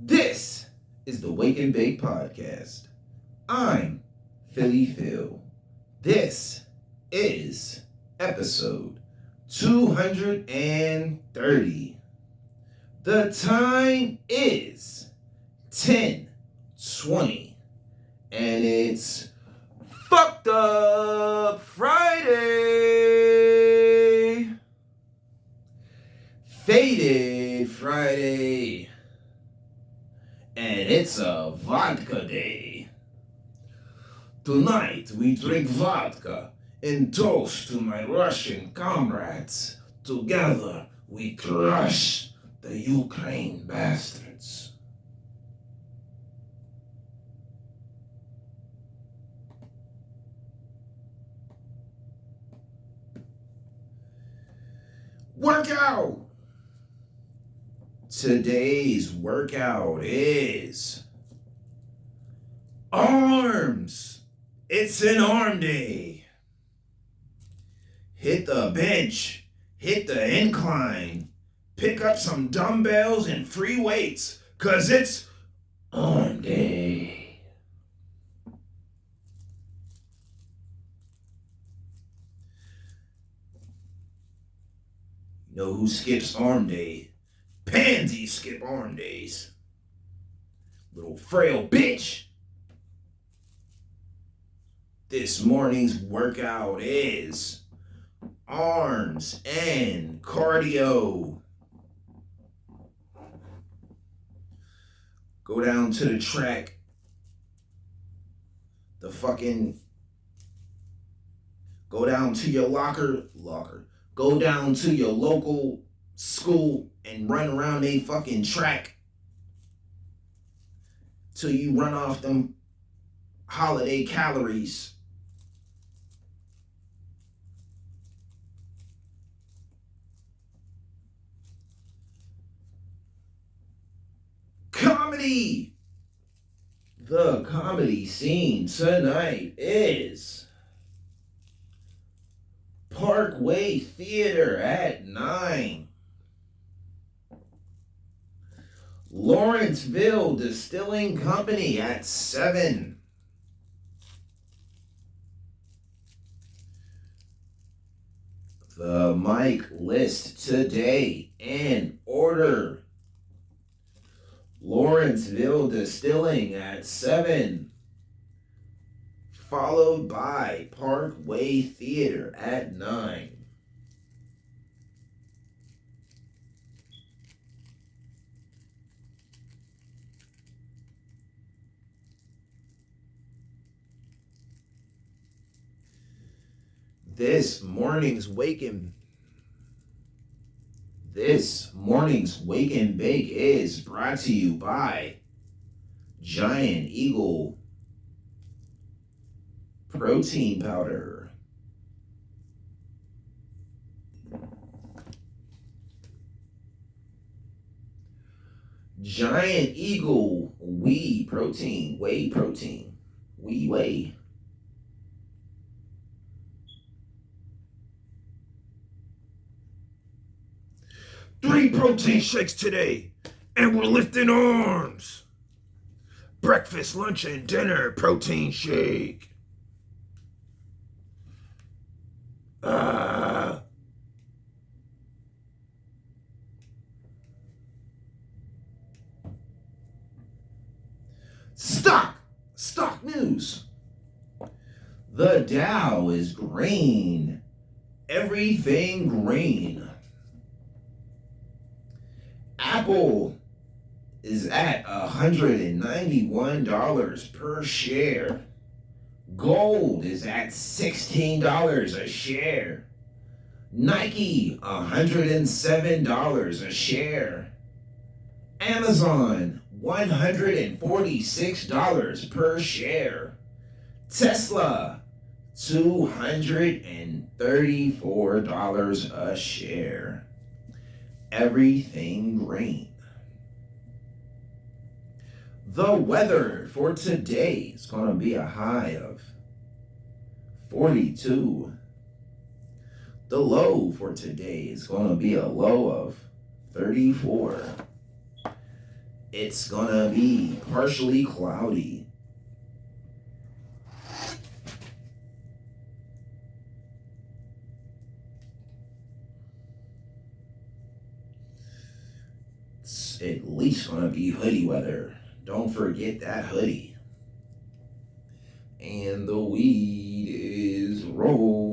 This is the Wake and Bake Podcast. I'm Philly Phil. This is episode 230. The time is 10:20, and it's Fucked Up Friday. Faded Friday. And it's a vodka day. Tonight we drink vodka in toast to my Russian comrades. Together we crush the Ukraine bastards. Workout! Today's workout is arms. It's an arm day. Hit the bench, hit the incline, pick up some dumbbells and free weights, 'cause it's arm day. You know who skips arm day? Pansies skip arm days. Little frail bitch. This morning's workout is arms and cardio. Go down to the track. Go down to your locker. Go down to your local school and run around a fucking track till you run off them holiday calories. Comedy! The comedy scene tonight is Parkway Theater at 9. Lawrenceville Distilling Company at 7. The mic list today in order. Lawrenceville Distilling at 7. Followed by Parkway Theater at 9. This morning's Wake and Bake is brought to you by Giant Eagle Protein Powder. Giant Eagle Whey Protein. 3 protein shakes today, and we're lifting arms. Breakfast, lunch, and dinner protein shake. Stock news. The Dow is green. Everything green. Apple is at $191 per share. Gold is at $16 a share. Nike, $107 a share. Amazon, $146 per share. Tesla, $234 a share. Everything green. The weather for today is going to be a high of 42. The low for today is going to be a low of 34. It's going to be partially cloudy. It's at least going to be hoodie weather. Don't forget that hoodie. And the weed is rolled.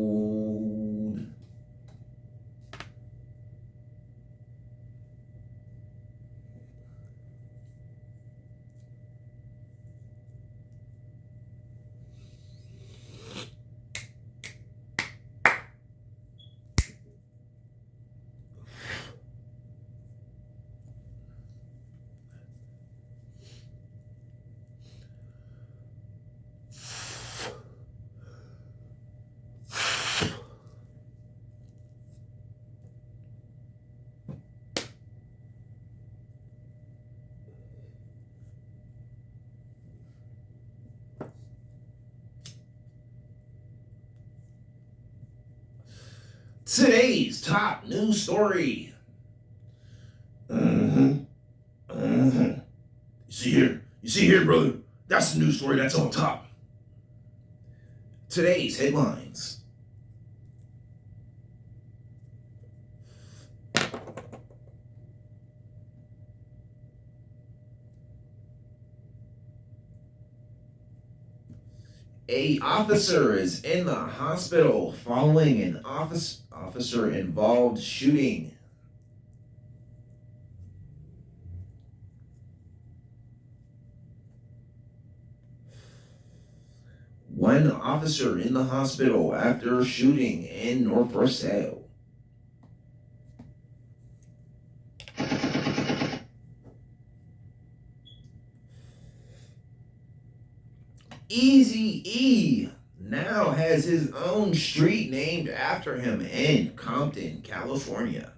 Today's top news story. You see here, brother. That's the news story that's on top. Today's headlines. A officer is in the hospital following an officer-involved shooting. One officer in the hospital after shooting in North Rosedale. Eazy-E now has his own street named after him in Compton, California.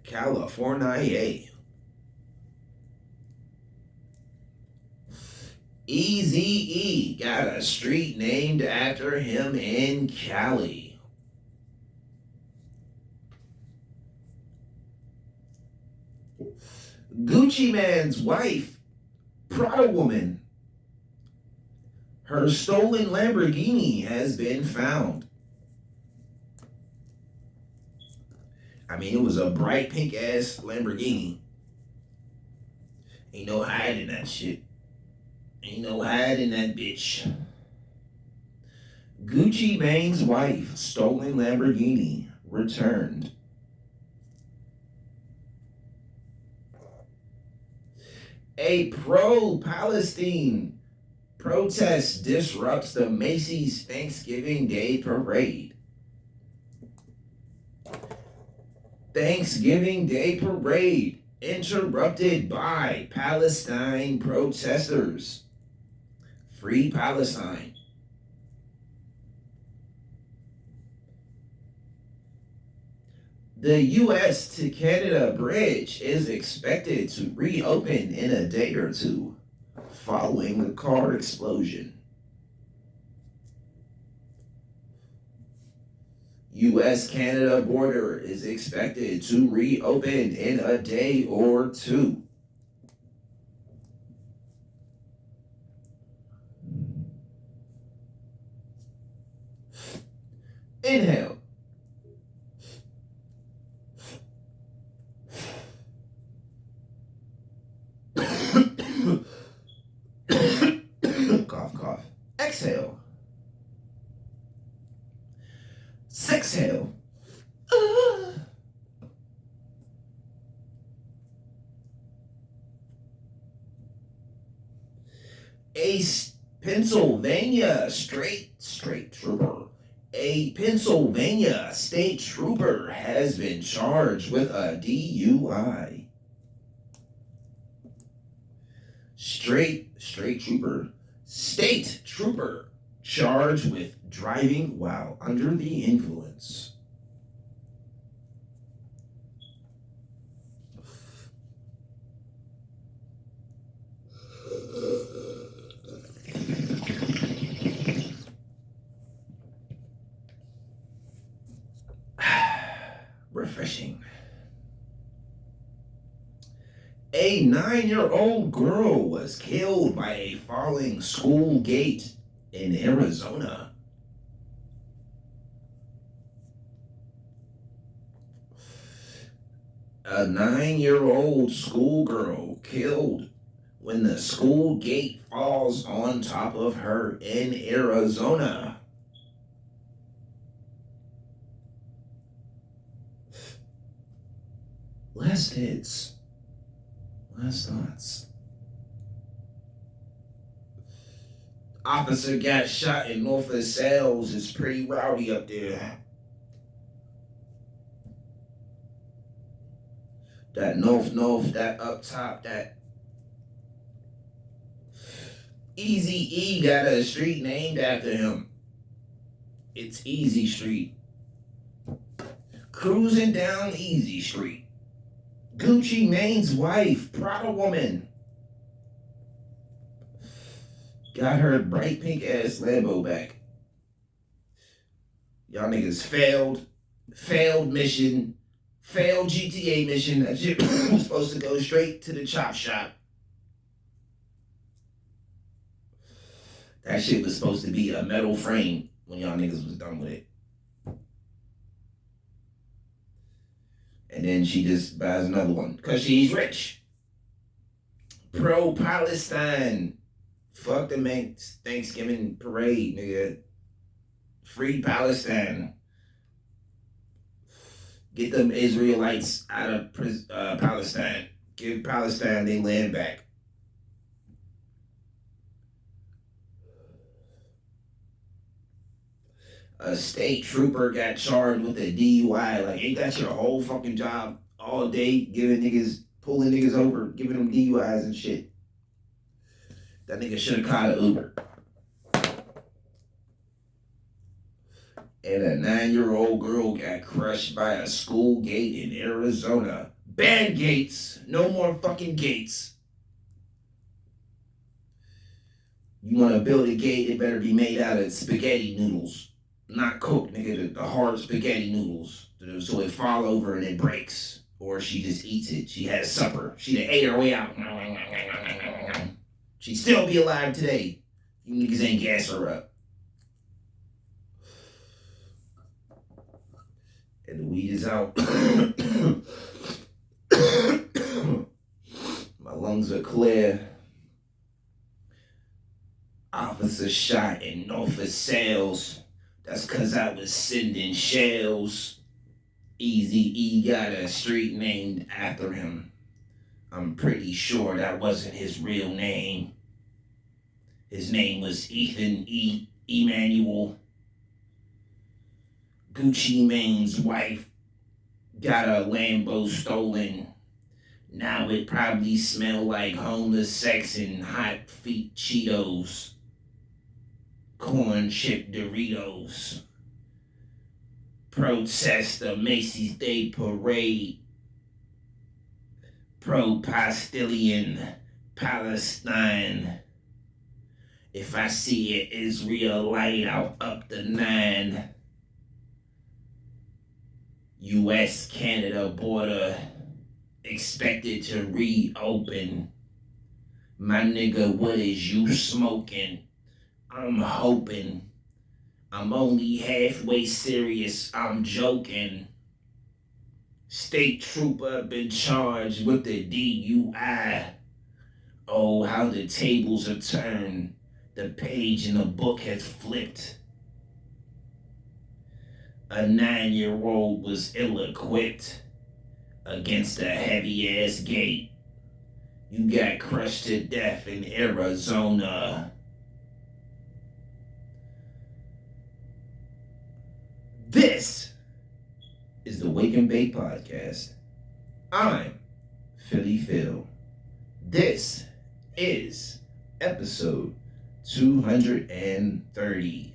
California. Eazy-E got a street named after him in Cali. Gucci Mane's wife, Prada woman, her stolen Lamborghini has been found. I mean, it was a bright pink ass Lamborghini. Ain't no hiding that shit. Ain't no hiding that bitch. Gucci Mane's wife, stolen Lamborghini, returned. A pro-Palestine protest disrupts the Macy's Thanksgiving Day Parade. Thanksgiving Day Parade interrupted by Palestine protesters. Free Palestine. The U.S. to Canada bridge is expected to reopen in a day or two following the car explosion. U.S.-Canada border is expected to reopen in a day or two. Inhale. Cough, cough. Exhale. Sexhale. A Pennsylvania state trooper. A Pennsylvania state trooper has been charged with a DUI. State trooper charged with driving while under the influence. refreshing. A 9-year-old girl was killed by a falling school gate in Arizona. A 9-year-old schoolgirl killed when the school gate falls on top of her in Arizona. Last hits. Last thoughts. Officer got shot in North of Sales. It's pretty rowdy up there. That north, that up top, that Easy E got a street named after him. It's Easy Street. Cruising down Easy Street. Gucci Mane's wife, Prada woman, got her bright pink ass Lambo back. Y'all niggas failed mission, failed GTA mission. That shit was supposed to go straight to the chop shop. That shit was supposed to be a metal frame when y'all niggas was done with it. And then she just buys another one because she's rich. Pro-Palestine. Fuck the Thanksgiving parade, nigga. Free Palestine. Get them Israelites out of Palestine. Give Palestine their land back. A state trooper got charged with a DUI. Like, ain't that your whole fucking job all day? Pulling niggas over, giving them DUIs and shit. That nigga should have caught an Uber. And a 9-year-old girl got crushed by a school gate in Arizona. Ban gates. No more fucking gates. You want to build a gate, it better be made out of spaghetti noodles. Not cooked, nigga, the hard spaghetti noodles. So it fall over and it breaks. Or she just eats it. She had supper. She done ate her way out. She'd still be alive today. You niggas ain't gas her up. And the weed is out. My lungs are clear. Officer shot in Norfolk Sales. That's because I was sending shells. Easy E got a street named after him. I'm pretty sure that wasn't his real name. His name was Ethan Emanuel. Gucci Mane's wife got a Lambo stolen. Now it probably smell like homeless sex and hot feet Cheetos. Corn chip Doritos. Protest the Macy's Day Parade. Pro-Palestinian Palestine. If I see an Israelite, I'll up the 9. U.S.-Canada border expected to reopen. My nigga, what is you smoking? I'm hoping. I'm only halfway serious. I'm joking. State trooper been charged with the DUI. Oh, how the tables are turned. The page in the book has flipped. A 9-year-old was ill-equipped against a heavy-ass gate. You got crushed to death in Arizona. This is the Wake and Bake Podcast. I'm Philly Phil. This is episode 230.